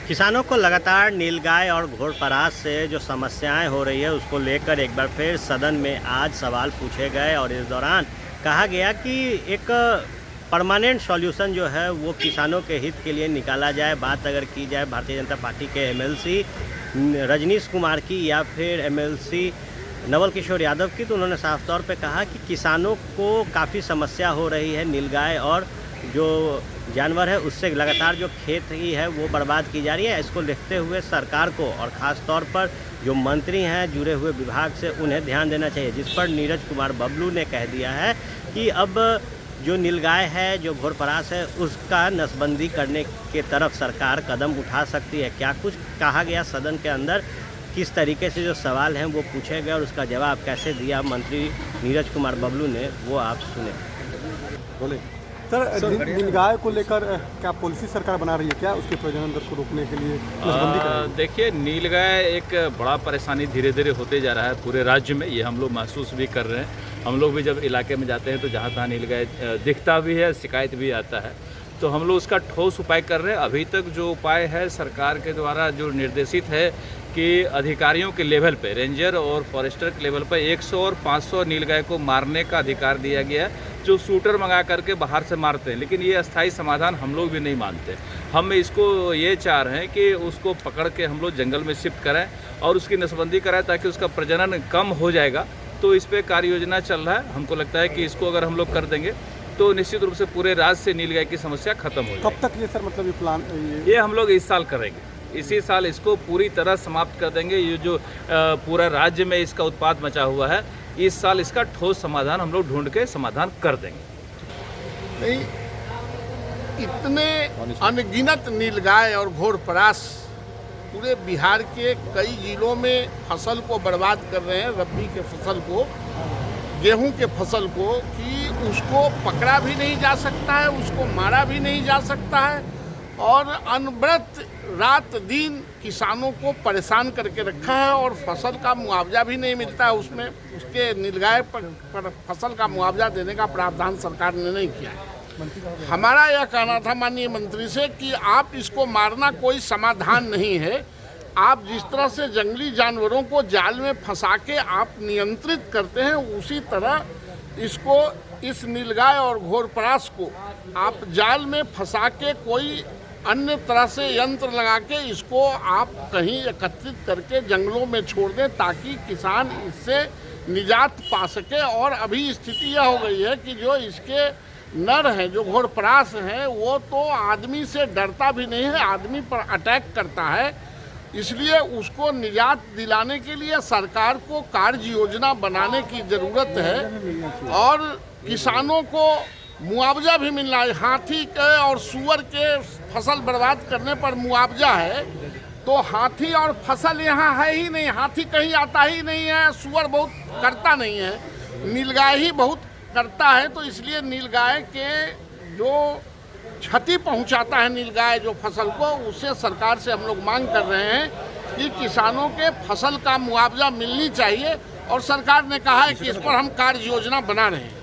किसानों को लगातार नीलगाय और घोड़परास से जो समस्याएं हो रही है उसको लेकर एक बार फिर सदन में आज सवाल पूछे गए और इस दौरान कहा गया कि एक परमानेंट सॉल्यूशन जो है वो किसानों के हित के लिए निकाला जाए। बात अगर की जाए भारतीय जनता पार्टी के एमएलसी रजनीश कुमार की या फिर एमएलसी नवल किशोर यादव की, तो उन्होंने साफ तौर पे कहा कि किसानों को काफ़ी समस्या हो रही है। नीलगाय और जो जानवर है उससे लगातार जो खेत ही है वो बर्बाद की जा रही है। इसको देखते हुए सरकार को और ख़ास तौर पर जो मंत्री हैं जुड़े हुए विभाग से उन्हें ध्यान देना चाहिए, जिस पर नीरज कुमार बबलू ने कह दिया है कि अब जो नीलगाय है, जो घोड़परास है, उसका नसबंदी करने के तरफ सरकार कदम उठा सकती है। क्या कुछ कहा गया सदन के अंदर, किस तरीके से जो सवाल हैं वो पूछे गए और उसका जवाब कैसे दिया मंत्री नीरज कुमार बबलू ने, वो आप सुने। बोले सर, नीलगाय को लेकर क्या पॉलिसी सरकार बना रही है, क्या उसके प्रजनन दर को रोकने के लिए नसबंदी कर रही है? देखिए, नीलगाय एक बड़ा परेशानी धीरे धीरे होते जा रहा है पूरे राज्य में। ये हम लोग महसूस भी कर रहे हैं। हम लोग भी जब इलाके में जाते हैं तो जहाँ तहाँ नीलगाय दिखता भी है, शिकायत भी आता है, तो हम लोग उसका ठोस उपाय कर रहे हैं। अभी तक जो उपाय है सरकार के द्वारा जो निर्देशित है कि अधिकारियों के लेवल पे, रेंजर और फॉरेस्टर के लेवल पर 100 और 500 नीलगाय को मारने का अधिकार दिया गया है, जो शूटर मंगा करके बाहर से मारते हैं। लेकिन ये अस्थायी समाधान हम लोग भी नहीं मानते। हम इसको ये चाह रहे हैं कि उसको पकड़ के हम लोग जंगल में शिफ्ट करें और उसकी नसबंदी कराएं, ताकि उसका प्रजनन कम हो जाएगा। तो इस पर कार्य योजना चल रहा है। हमको लगता है कि इसको अगर हम लोग कर देंगे तो निश्चित रूप से पूरे राज्य से नीलगाय की समस्या खत्म हो जाएगी। कब तक ये सर, मतलब ये प्लान ये हम लोग इस साल करेंगे। इसी साल इसको पूरी तरह समाप्त कर देंगे। ये जो पूरा राज्य में इसका उत्पात मचा हुआ है, इस साल इसका ठोस समाधान हम लोग ढूंढ के समाधान कर देंगे। नहीं, इतने अनगिनत नीलगाय और घोड़परास पूरे बिहार के कई जिलों में फसल को बर्बाद कर रहे हैं, रबी के फसल को, गेहूं के फसल को, कि उसको पकड़ा भी नहीं जा सकता है, उसको मारा भी नहीं जा सकता है और अनवरत रात दिन किसानों को परेशान करके रखा है और फसल का मुआवजा भी नहीं मिलता है। उसमें उसके नीलगाय पर फसल का मुआवजा देने का प्रावधान सरकार ने नहीं किया है। हमारा यह कहना था माननीय मंत्री से कि आप इसको मारना कोई समाधान नहीं है। आप जिस तरह से जंगली जानवरों को जाल में फंसा के आप नियंत्रित करते हैं, उसी तरह इसको, इस नीलगाय और घोड़परास को आप जाल में फंसा के कोई अन्य तरह से यंत्र लगा के इसको आप कहीं एकत्रित करके जंगलों में छोड़ दें, ताकि किसान इससे निजात पा सके। और अभी स्थिति यह हो गई है कि जो इसके नर हैं, जो घोड़परास हैं, वो तो आदमी से डरता भी नहीं है, आदमी पर अटैक करता है। इसलिए उसको निजात दिलाने के लिए सरकार को कार्य योजना बनाने की ज़रूरत है और किसानों को मुआवजा भी मिलना है। हाथी के और सूअर के फसल बर्बाद करने पर मुआवजा है, तो हाथी और फसल यहाँ है ही नहीं, हाथी कहीं आता ही नहीं है, सूअर बहुत करता नहीं है, नीलगाय ही बहुत करता है। तो इसलिए नीलगाय के जो क्षति पहुंचाता है, नीलगाय जो फसल को, उससे सरकार से हम लोग मांग कर रहे हैं कि किसानों के फसल का मुआवजा मिलनी चाहिए और सरकार ने कहा है कि इस पर हम कार्य योजना बना रहे हैं।